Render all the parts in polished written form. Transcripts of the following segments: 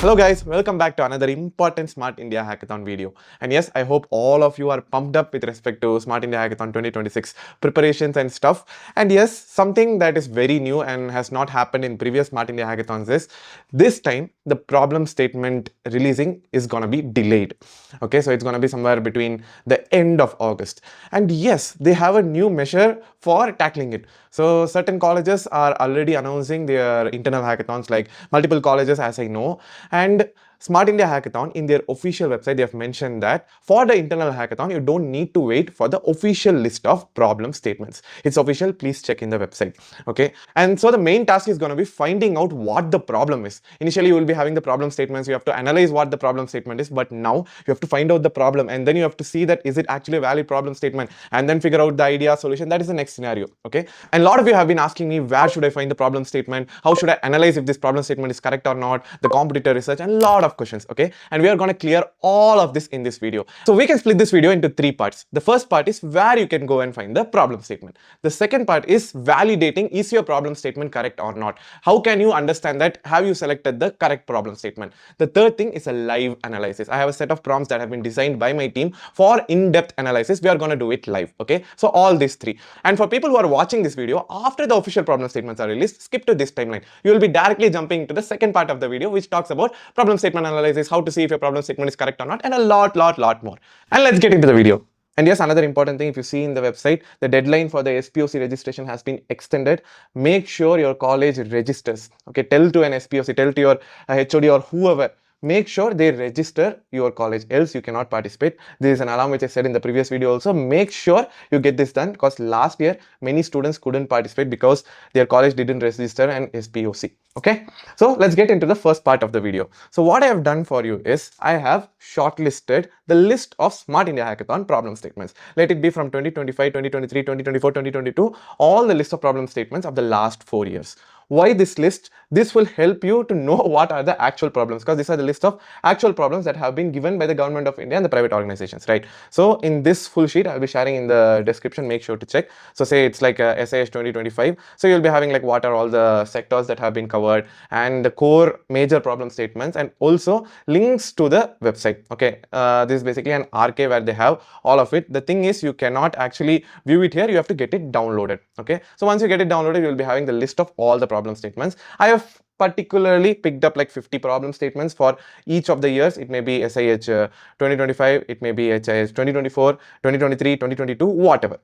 Hello guys, welcome back to another important Smart India Hackathon video. And yes, I hope all of you are pumped up with respect to Smart India Hackathon 2026 preparations and stuff. And yes, something that is very new and has not happened in previous Smart India Hackathons is this time the problem statement releasing is gonna be delayed. Okay, so it's gonna be somewhere between the end of August. And yes, they have a new measure for tackling it. So certain colleges are already announcing their internal hackathons, like multiple colleges as I know. And Smart India Hackathon, in their official website, they have mentioned that for the internal hackathon, you don't need to wait for the official list of problem statements. It's official, please check in the website. Okay. And so the main task is going to be finding out what the problem is. Initially, you will be having the problem statements. You have to analyze what the problem statement is, but now you have to find out the problem and then you have to see that is it actually a valid problem statement and then figure out the idea solution. That is the next scenario. Okay. And a lot of you have been asking me, where should I find the problem statement? How should I analyze if this problem statement is correct or not? The competitor research and a lot of questions. Okay, and we are going to clear all of this in this video. So we can split this video into three parts. The first part is where you can go and find the problem statement. The second part is validating, is your problem statement correct or not? How can you understand that? Have you selected the correct problem statement? The third thing is a live analysis. I have a set of prompts that have been designed by my team for in-depth analysis. We are going to do it live. Okay, so all these three. And for people who are watching this video after the official problem statements are released, skip to this timeline. You will be directly jumping to the second part of the video, which talks about problem statement analysis, how to see if your problem statement is correct or not, and a lot more. And let's get into the video. And yes, another important thing, if you see in the website, the deadline for the SPOC registration has been extended. Make sure your college registers. Okay, tell to an SPOC, tell to your HOD or whoever. Make sure they register your college, else you cannot participate. There is an alarm which I said in the previous video also. Make sure you get this done, because last year many students couldn't participate because their college didn't register an SPOC. Okay, so let's get into the first part of the video. So what I have done for you is I have shortlisted the list of Smart India Hackathon problem statements. Let it be from 2025, 2023, 2024, 2022, all the list of problem statements of the last 4 years. Why this list? This will help you to know what are the actual problems, because these are the list of actual problems that have been given by the government of India and the private organizations, right? So in this full sheet, I'll be sharing in the description, make sure to check. So say it's like SIH 2025. So you'll be having like what are all the sectors that have been covered and the core major problem statements and also links to the website. Okay, this is basically an archive where they have all of it. The thing is, you cannot actually view it here. You have to get it downloaded. Okay, so once you get it downloaded, you'll be having the list of all the problem statements. I have particularly picked up like 50 problem statements for each of the years. It may be SIH 2025, it may be SIH 2024, 2023, 2022, whatever.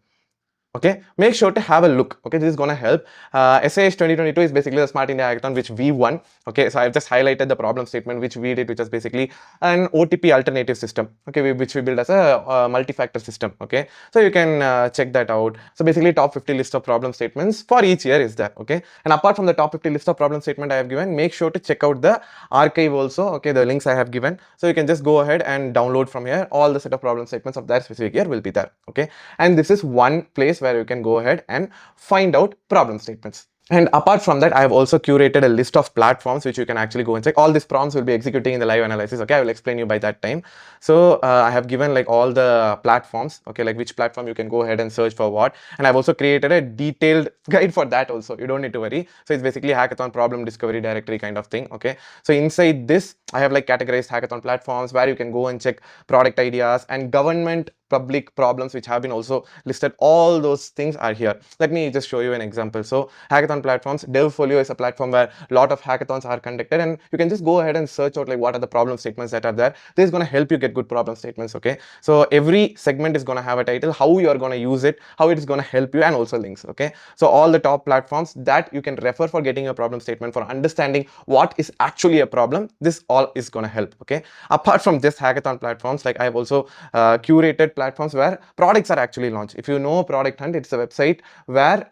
Okay, make sure to have a look. Okay, this is going to help. SIH 2022 is basically the Smart India Hackathon which we won. Okay, so I've just highlighted the problem statement which we did, which was basically an OTP alternative system. Okay, which we built as a multi-factor system. Okay, so you can check that out. So basically, top 50 list of problem statements for each year is there. Okay, and apart from the top 50 list of problem statement I have given, make sure to check out the archive also. Okay, the links I have given, so you can just go ahead and download from here. All the set of problem statements of that specific year will be there. Okay, and this is one place where you can go ahead and find out problem statements. And apart from that, I have also curated a list of platforms which you can actually go and check. All these prompts will be executing in the live analysis. Okay, I will explain you by that time. So I have given like all the platforms, okay, like which platform you can go ahead and search for what. And I've also created a detailed guide for that also. You don't need to worry. So it's basically hackathon problem discovery directory kind of thing. Okay, so inside this, I have like categorized hackathon platforms where you can go and check product ideas and government public problems which have been also listed. All those things are here. Let me just show you an example. So hackathon platforms, DevFolio is a platform where a lot of hackathons are conducted, and you can just go ahead and search out like what are the problem statements that are there. This is going to help you get good problem statements. Okay, so every segment is going to have a title, how you are going to use it, how it is going to help you, and also links. Okay, so all the top platforms that you can refer for getting a problem statement, for understanding what is actually a problem, this all is going to help. Okay, apart from this hackathon platforms, like I have also curated platforms where products are actually launched. If you know Product Hunt, it's a website where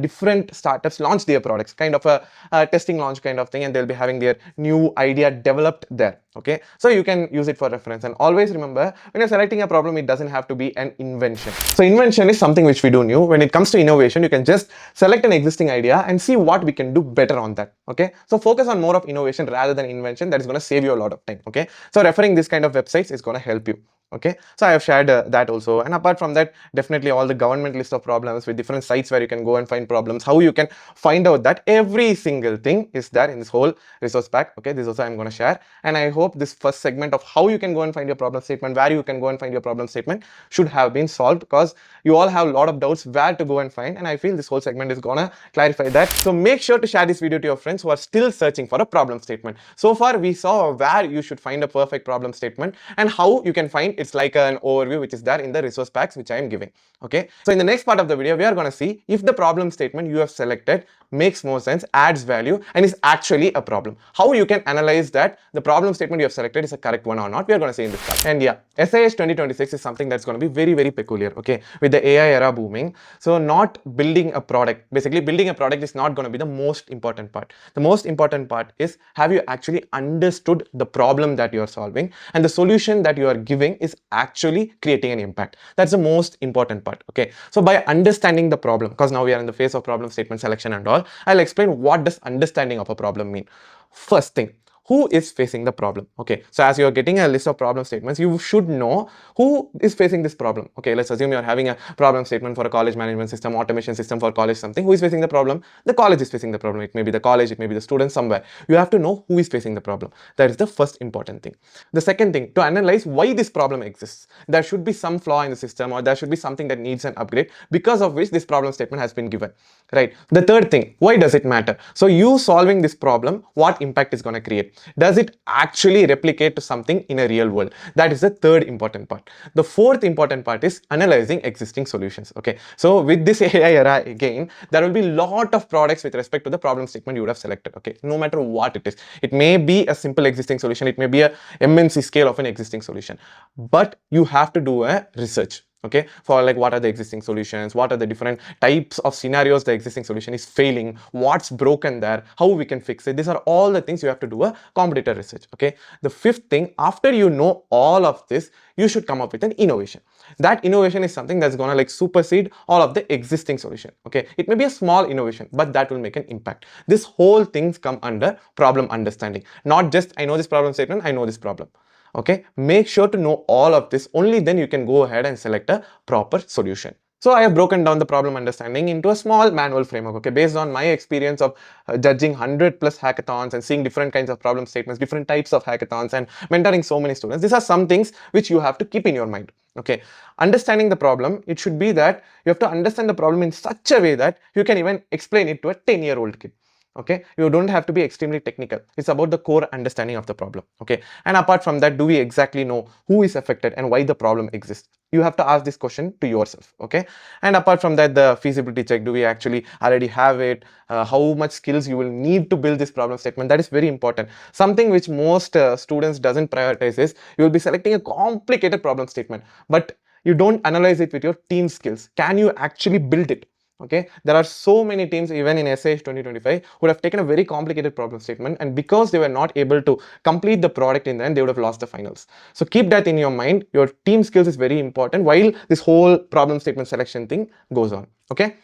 different startups launch their products, kind of a testing launch kind of thing, and they'll be having their new idea developed there. Okay, so you can use it for reference. And always remember, when you're selecting a problem, it doesn't have to be an invention. So invention is something which we do new. When it comes to innovation, you can just select an existing idea and see what we can do better on that. Okay, so focus on more of innovation rather than invention. That is going to save you a lot of time. Okay, so referring this kind of websites is going to help you. Okay, so I have shared that also. And apart from that, definitely all the government list of problems with different sites where you can go and find problems, how you can find out that every single thing is there in this whole resource pack. Okay, this also I'm going to share. And I hope this first segment of how you can go and find your problem statement, where you can go and find your problem statement, should have been solved, because you all have a lot of doubts where to go and find, and I feel this whole segment is gonna clarify that. So make sure to share this video to your friends who are still searching for a problem statement. So far we saw where you should find a perfect problem statement and how you can find. It's like an overview which is there in the resource packs which I am giving. Okay, so in the next part of the video we are going to see if the problem statement you have selected makes more sense, adds value, and is actually a problem. How you can analyze that the problem statement you have selected is a correct one or not, we are going to see in this class. And yeah, SIH 2026 is something that's going to be very, very peculiar. Okay, with the AI era booming, so not building a product, basically building a product is not going to be the most important part. The most important part is, have you actually understood the problem that you are solving, and the solution that you are giving is actually creating an impact. That's the most important part. Okay, so by understanding the problem, because now we are in the phase of problem statement selection and all, I'll explain what does understanding of a problem mean. First thing, who is facing the problem? Okay, so as you're getting a list of problem statements, you should know who is facing this problem. Okay, let's assume you're having a problem statement for a college management system, automation system for college something. Who is facing the problem? The college is facing the problem. It may be the college, it may be the student somewhere. You have to know who is facing the problem. That is the first important thing. The second thing, to analyze why this problem exists. There should be some flaw in the system, or there should be something that needs an upgrade, because of which this problem statement has been given. Right. The third thing, why does it matter? So you solving this problem, what impact is going to create? Does it actually replicate to something in a real world? That is the third important part. The fourth important part is analyzing existing solutions. Okay, so with this AI era again, there will be a lot of products with respect to the problem statement you would have selected. Okay, no matter what it is, it may be a simple existing solution, it may be a MNC scale of an existing solution, but you have to do a research. Okay, for like what are the existing solutions, what are the different types of scenarios the existing solution is failing, what's broken there, how we can fix it. These are all the things you have to do a competitor research. Okay, the fifth thing, after you know all of this, you should come up with an innovation. That innovation is something that's gonna like supersede all of the existing solution. Okay, it may be a small innovation, but that will make an impact. This whole things come under problem understanding, not just I know this problem statement, I know this problem. Okay, make sure to know all of this, only then you can go ahead and select a proper solution. So I have broken down the problem understanding into a small manual framework. Okay, based on my experience of judging 100+ hackathons and seeing different kinds of problem statements, different types of hackathons, and mentoring so many students, these are some things which you have to keep in your mind. Okay, understanding the problem, it should be that you have to understand the problem in such a way that you can even explain it to a 10-year-old kid. Okay, you don't have to be extremely technical. It's about the core understanding of the problem. Okay, and apart from that, do we exactly know who is affected and why the problem exists? You have to ask this question to yourself. Okay, and apart from that, the feasibility check, do we actually already have it? How much skills you will need to build this problem statement? That is very important. Something which most students doesn't prioritize is, you will be selecting a complicated problem statement, but you don't analyze it with your team skills. Can you actually build it? Okay, there are so many teams even in SIH 2025 who have taken a very complicated problem statement, and because they were not able to complete the product in the end, they would have lost the finals. So keep that in your mind. Your team skills is very important while this whole problem statement selection thing goes on. Okay,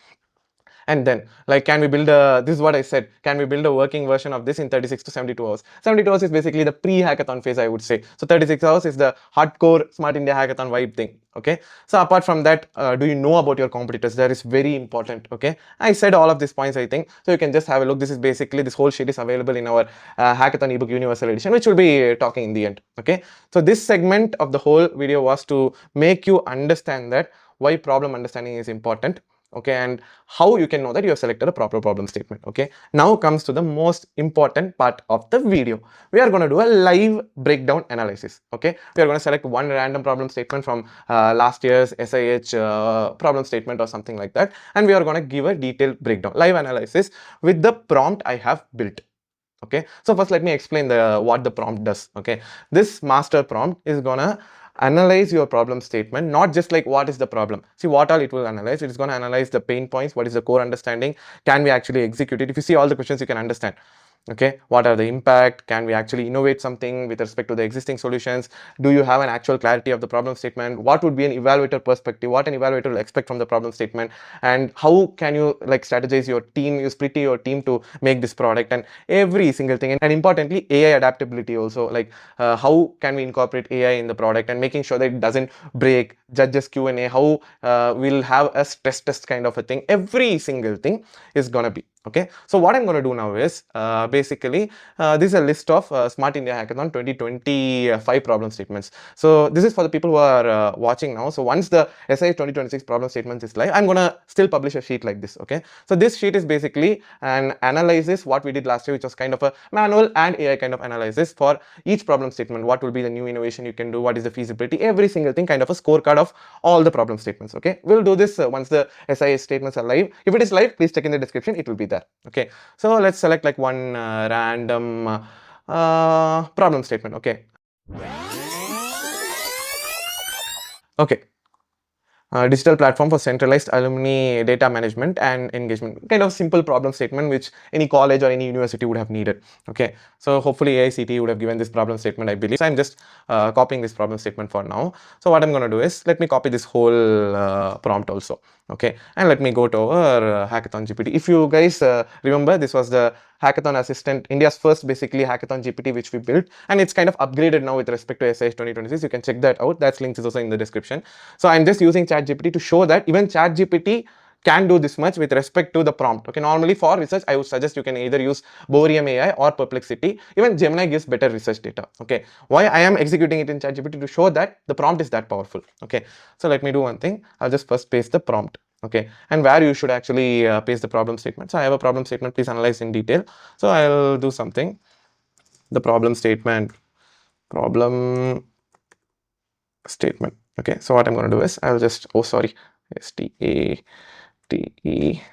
and then like, can we build a, this is what I said, can we build a working version of this in 36 to 72 hours? 72 hours is basically the pre-hackathon phase, I would say. So 36 hours is the hardcore Smart India Hackathon vibe thing. Okay, so apart from that, do you know about your competitors? That is very important. Okay, I said all of these points, I think, so you can just have a look. This is basically, this whole sheet is available in our hackathon ebook universal edition, which will be talking in the end. Okay, so this segment of the whole video was to make you understand that why problem understanding is important. Okay, and how you can know that you have selected a proper problem statement. Okay, now comes to the most important part of the video. We are going to do a live breakdown analysis. Okay, we are going to select one random problem statement from last year's SIH problem statement or something like that, and we are going to give a detailed breakdown, live analysis with the prompt I have built. Okay, so first let me explain what the prompt does. Okay, this master prompt is gonna analyze your problem statement, not just like what is the problem. See what all it will analyze. It is going to analyze the pain points, what is the core understanding, can we actually execute it. If you see all the questions, you can understand. Okay, what are the impact? Can we actually innovate something with respect to the existing solutions? Do you have an actual clarity of the problem statement? What would be an evaluator perspective? What an evaluator will expect from the problem statement? And how can you like strategize your team, you split your team to make this product, and every single thing. And importantly, AI adaptability also, like how can we incorporate AI in the product and making sure that it doesn't break, judges Q&A, how we'll have a stress test kind of a thing. Every single thing is gonna be okay. So what I'm going to do now is basically this is a list of Smart India Hackathon 2025 problem statements. So this is for the people who are watching now. So once the SIH 2026 problem statements is live, I'm going to still publish a sheet like this. Okay, so this sheet is basically an analysis what we did last year, which was kind of a manual and AI kind of analysis for each problem statement. What will be the new innovation you can do, what is the feasibility, every single thing, kind of a scorecard of all the problem statements. Okay, we'll do this once the SIH statements are live. If it is live, please check in the description, it will be there. Okay, so let's select like one random problem statement. Okay, digital platform for centralized alumni data management and engagement. Kind of simple problem statement which any college or any university would have needed. Okay, so hopefully AICTE would have given this problem statement, I believe. So I'm just copying this problem statement for now. So what I'm going to do is let me copy this whole prompt also. Okay, and let me go to our Hackathon GPT. If you guys remember, this was the Hackathon Assistant, India's first basically Hackathon GPT which we built, and it's kind of upgraded now with respect to SIH 2026. You can check that out. That link is also in the description. So I'm just using ChatGPT to show that even ChatGPT can do this much with respect to the prompt. Okay, normally for research, I would suggest you can either use Borium AI or Perplexity. Even Gemini gives better research data. Okay, why I am executing it in ChatGPT to show that the prompt is that powerful. Okay, so let me do one thing. I'll just first paste the prompt. Okay, and where you should actually paste the problem statement. So I have a problem statement, please analyze in detail. So I'll do something. The problem statement. Okay, so what I'm going to do is I'll just, oh sorry, STATE,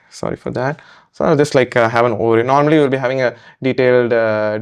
sorry for that. So I'll just like have an overview. Normally you'll be having a detailed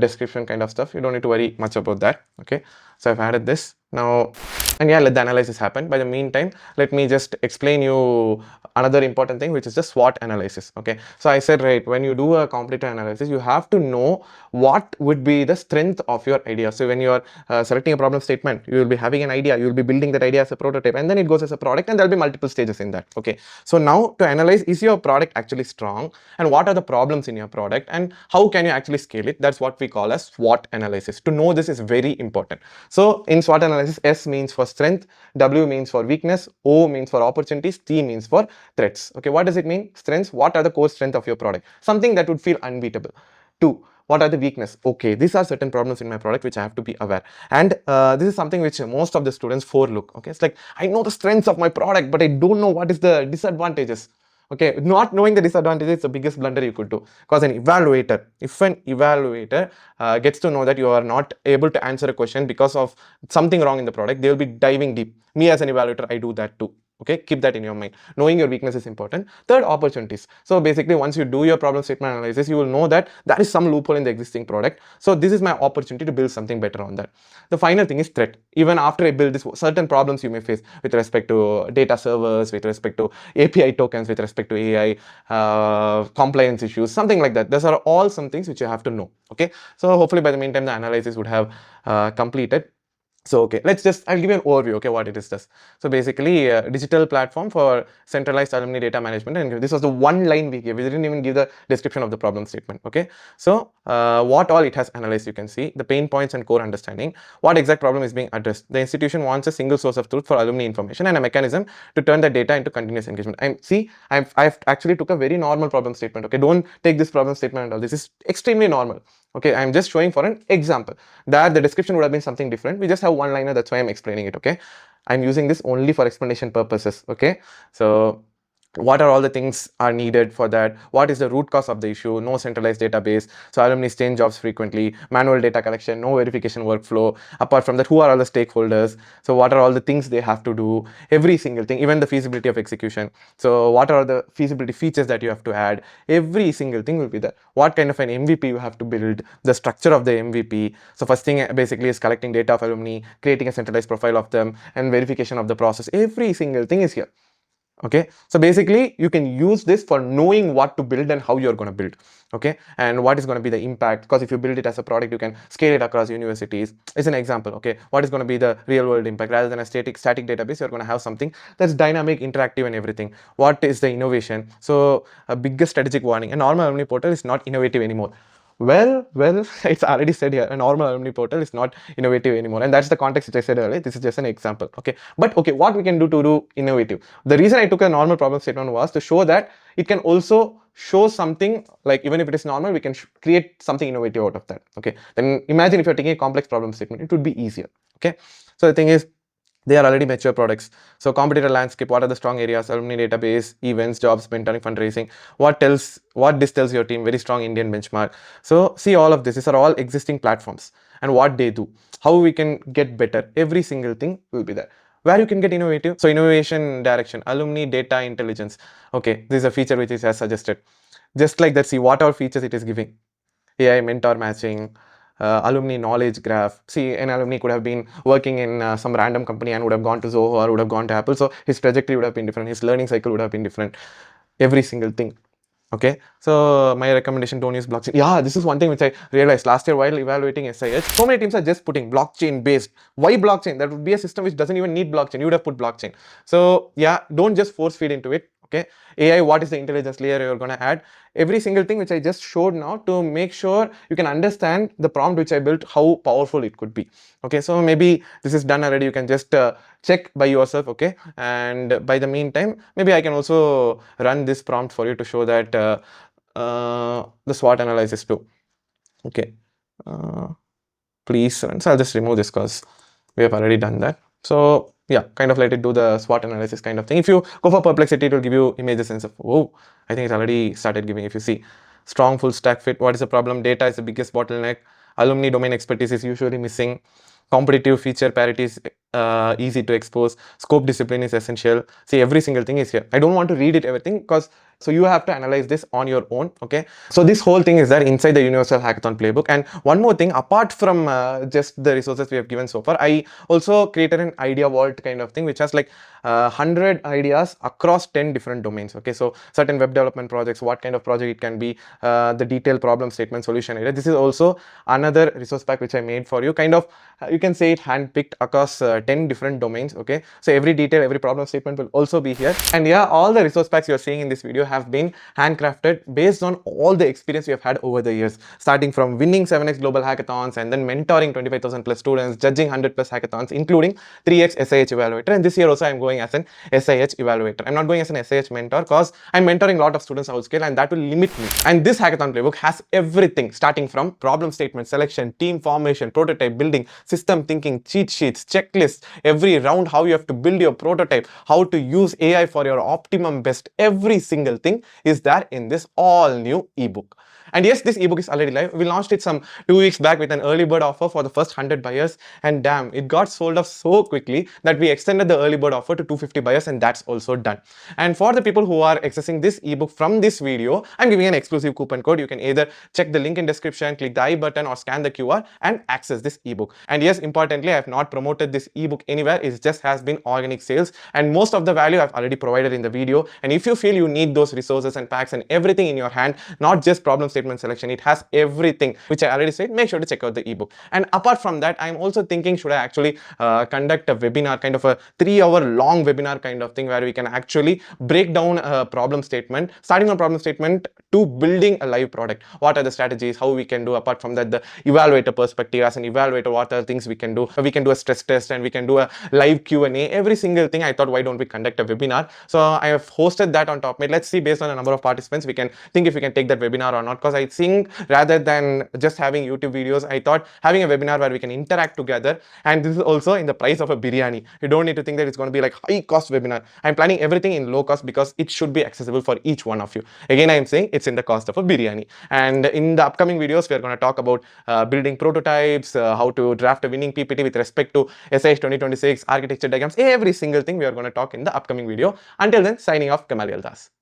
description kind of stuff. You don't need to worry much about that. Okay, so I've added this now, and yeah, let the analysis happen. By the meantime, let me just explain you another important thing, which is the SWOT analysis. Okay, so I said, right, when you do a competitor analysis, you have to know what would be the strength of your idea. So when you are selecting a problem statement, you will be having an idea, you will be building that idea as a prototype, and then it goes as a product, and there'll be multiple stages in that. Okay, so now to analyze, is your product actually strong, and what are the problems in your product, and how can you actually scale it? That's what we call as SWOT analysis. To know this is very important. So in SWOT analysis, S means for strength, W means for weakness, O means for opportunities, T means for threats. Okay, what does it mean? Strengths, what are the core strengths of your product? Something that would feel unbeatable. 2, what are the weakness? Okay, these are certain problems in my product which I have to be aware. And this is something which most of the students forelook. Okay, it's like, I know the strengths of my product, but I don't know what is the disadvantages. Okay, not knowing the disadvantages is the biggest blunder you could do. Because an evaluator, if an evaluator gets to know that you are not able to answer a question because of something wrong in the product, they will be diving deep. Me as an evaluator, I do that too. Okay, keep that in your mind. Knowing your weakness is important. Third, opportunities. So basically, once you do your problem statement analysis, you will know that there is some loophole in the existing product. So this is my opportunity to build something better on that. The final thing is threat. Even after I build this, certain problems you may face with respect to data servers, with respect to API tokens, with respect to AI, compliance issues, something like that. Those are all some things which you have to know. Okay, so hopefully by the meantime, the analysis would have completed. So, okay, I'll give you an overview, okay, what it is does. So basically, digital platform for centralized alumni data management, and this was the one line we gave. We didn't even give the description of the problem statement, okay. So, what all it has analyzed, you can see, the pain points and core understanding, what exact problem is being addressed. The institution wants a single source of truth for alumni information and a mechanism to turn the data into continuous engagement. And see, I've actually took a very normal problem statement, okay. Don't take this problem statement and all. This is extremely normal. Okay, I'm just showing for an example. That the description would have been something different. We just have one liner, that's why I'm explaining it. Okay, I'm using this only for explanation purposes. Okay, so what are all the things are needed for that? What is the root cause of the issue? No centralized database, so alumni change jobs frequently, manual data collection, no verification workflow. Apart from that, who are all the stakeholders? So what are all the things they have to do? Every single thing, even the feasibility of execution. So what are the feasibility features that you have to add? Every single thing will be there. What kind of an MVP you have to build, the structure of the MVP. So first thing basically is collecting data of alumni, creating a centralized profile of them, and verification of the process. Every single thing is here. Okay, so basically you can use this for knowing what to build and how you're going to build, okay, and what is going to be the impact, because if you build it as a product, you can scale it across universities. It's an example. Okay, what is going to be the real world impact? Rather than a static database, you're going to have something that's dynamic, interactive, and everything. What is the innovation? So a biggest strategic warning: a normal alumni portal is not innovative anymore. Well, it's already said here, a normal alumni portal is not innovative anymore. And that's the context which I said earlier. This is just an example. Okay. But okay, what we can do to do innovative? The reason I took a normal problem statement was to show that it can also show something, like even if it is normal, we can create something innovative out of that. Okay. Then imagine if you're taking a complex problem statement, it would be easier. Okay. So the thing is, they are already mature products. So competitor landscape, what are the strong areas? Alumni database, events, jobs, mentoring, fundraising. What this tells your team? Very strong Indian benchmark. So see all of this. These are all existing platforms and what they do. How we can get better. Every single thing will be there. Where you can get innovative. So innovation direction, alumni data intelligence. Okay, this is a feature which is as suggested. Just like that, see what all features it is giving. AI mentor matching, alumni knowledge graph. See, an alumni could have been working in some random company and would have gone to Zoho or would have gone to Apple. So his trajectory would have been different. His learning cycle would have been different. Every single thing. Okay, so my recommendation, don't use blockchain. Yeah, this is one thing which I realized last year while evaluating SIH. So many teams are just putting blockchain based. Why blockchain? That would be a system which doesn't even need blockchain. You would have put blockchain. So yeah, don't just force feed into it. Okay, AI, what is the intelligence layer you're going to add? Every single thing which I just showed now to make sure you can understand the prompt which I built, how powerful it could be. Okay, so maybe this is done already. You can just check by yourself. Okay, and by the meantime, maybe I can also run this prompt for you to show that the SWOT analysis too. Okay, please run. So I'll just remove this because we have already done that. So yeah, kind of let it do the SWOT analysis kind of thing. If you go for perplexity, it will give you images sense of, oh, I think it's already started giving. If you see strong full stack fit, what is the problem? Data is the biggest bottleneck. Alumni domain expertise is usually missing. Competitive feature parity is easy to expose. Scope discipline is essential. See, every single thing is here. I don't want to read it everything because so you have to analyze this on your own. Okay, so this whole thing is there inside the Universal Hackathon Playbook. And one more thing, apart from just the resources we have given so far, I also created an idea vault kind of thing which has like 100 ideas across 10 different domains. Okay, so certain web development projects, what kind of project it can be, the detailed problem statement, solution area. This is also another resource pack which I made for you, kind of you can say it handpicked across 10 different domains. Okay, so every detail, every problem statement will also be here. And yeah, all the resource packs you're seeing in this video have been handcrafted based on all the experience we have had over the years, starting from winning 7x global hackathons and then mentoring 25,000 plus students, judging 100 plus hackathons, including 3x SIH Evaluator. And this year also I'm going as an SIH Evaluator. I'm not going as an SIH mentor because I'm mentoring a lot of students outscale and that will limit me. And this hackathon playbook has everything, starting from problem statement selection, team formation, prototype building, system thinking, cheat sheets, checklists, every round, how you have to build your prototype, how to use AI for your optimum best. Every single thing is there in this all new ebook. And yes, this ebook is already live. We launched it some 2 weeks back with an early bird offer for the first 100 buyers. And damn, it got sold off so quickly that we extended the early bird offer to 250 buyers, and that's also done. And for the people who are accessing this ebook from this video, I'm giving an exclusive coupon code. You can either check the link in description, click the I button, or scan the QR and access this ebook. And yes, importantly, I have not promoted this ebook anywhere. It just has been organic sales, and most of the value I've already provided in the video. And if you feel you need those resources and packs and everything in your hand, not just problem statement selection, it has everything which I already said, make sure to check out the ebook. And apart from that, I'm also thinking, should I actually conduct a webinar, kind of a 3-hour long webinar kind of thing, where we can actually break down a problem statement, starting from problem statement to building a live product. What are the strategies, how we can do? Apart from that, the evaluator perspective, as an evaluator, what are the things we can do? We can do a stress test and we can do a live Q&A, every single thing. I thought, why don't we conduct a webinar? So I have hosted that on top. Let's see, based on the number of participants, we can think if we can take that webinar or not. Because I think rather than just having YouTube videos, I thought having a webinar where we can interact together. And this is also in the price of a biryani. You don't need to think that it's going to be like high cost webinar. I'm planning everything in low cost because it should be accessible for each one of you. Again, I am saying it's in the cost of a biryani. And in the upcoming videos, we are going to talk about building prototypes, how to draft a winning PPT with respect to SIH 2026, architecture diagrams, every single thing we are going to talk in the upcoming video. Until then, signing off, Kamal Yildiz.